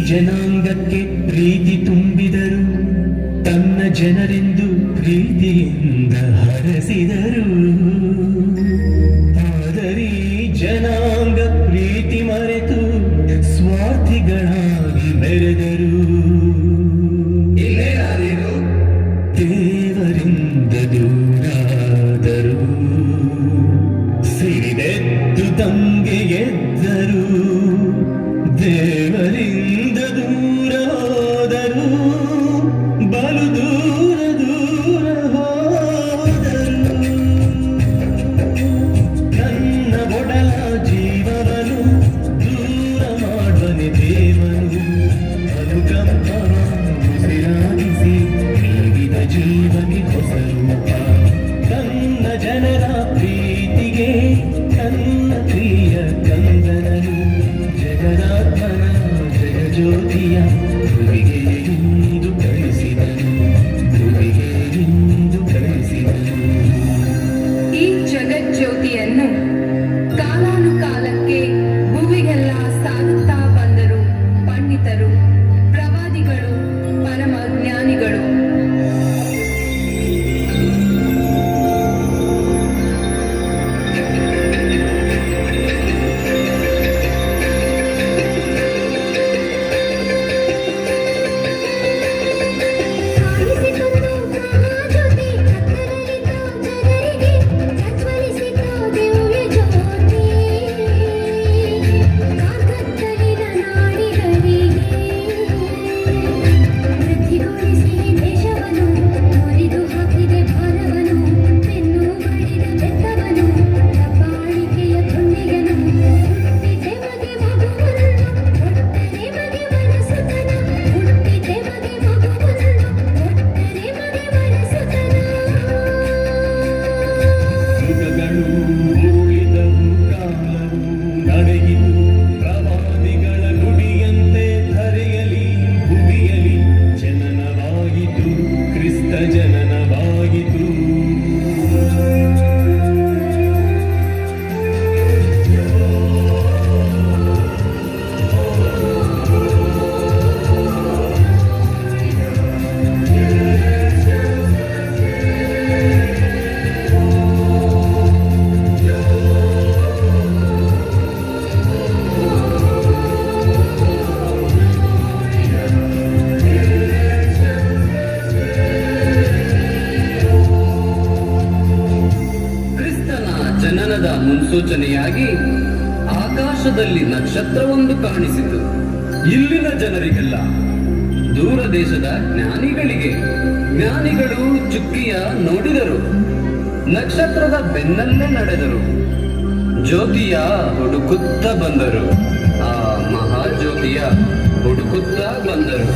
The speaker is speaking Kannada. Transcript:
ಜನಾಂಗಕ್ಕೆ ಪ್ರೀತಿ ತುಂಬಿದರು, ತನ್ನ ಜನರೆಂದು ಪ್ರೀತಿಯಿಂದ ಹರಸಿದರು. ಆದರೆ ಜನಾಂಗ ಪ್ರೀತಿ ಮರೆತು ಸ್ವಾರ್ಥಿಗಳಾಗಿ ಮೆರೆದರು. ದೇವರಿಂದ ದೂರಾದರು, ಸಿಡಿದೆದ್ದು ದಂಗೆ ಗೆದ್ದರು. ದೇವರಿಂದ ದೂರ ಹೋದರು, ಬಲು ದೂರ ದೂರ ಹೋದರು. ನನ್ನ ಒಡಲ ಜೀವವನ್ನು ದೂರ ಮಾಡುವನೆ ದೇವನು, ಅನುಕಂಪ ಉಸಿರಾಗಿಸಿ ನೀಡಿದ ಜೀವಕ್ಕೆ ಹೊಸ ರೂಪ. ತನ್ನ ಜನರ ಪ್ರೀತಿಗೆ ತನ್ನ ಪ್ರಿಯ ಕಂದನನು, ಜಗದಾತ್ಮನ ಜಗಜ್ಯೋತಿಯ ಭುವಿಗೆ ಇಂದು ಕಳಿಸಿದನು, ಭುವಿಗೆ ಇಂದು ಕಳಿಸಿದನು. ಈ ಜಗಜ್ಯೋತಿಯನ್ನು ಕಾಲಾನುಕಾಲಕ್ಕೆ ಭುವಿಗೆಲ್ಲ ಸಾರುತ್ತಾ ಬಂದರು ಪಂಡಿತರು, ಪ್ರವಾದಿಗಳು, ಪರಮ ಜ್ಞಾನಿಗಳು. ಜನನದ ಮುನ್ಸೂಚನೆಯಾಗಿ ಆಕಾಶದಲ್ಲಿ ನಕ್ಷತ್ರವೊಂದು ಕಾಣಿಸಿತು. ಇಲ್ಲಿನ ಜನರಿಗೆಲ್ಲ, ದೂರ ದೇಶದ ಜ್ಞಾನಿಗಳಿಗೆ, ಜ್ಞಾನಿಗಳು ಚುಕ್ಕಿಯ ನೋಡಿದರು, ನಕ್ಷತ್ರದ ಬೆನ್ನಲ್ಲೇ ನಡೆದರು, ಜ್ಯೋತಿಯ ಹುಡುಕುತ್ತ ಬಂದರು, ಆ ಮಹಾಜ್ಯೋತಿಯ ಹುಡುಕುತ್ತಾ ಬಂದರು.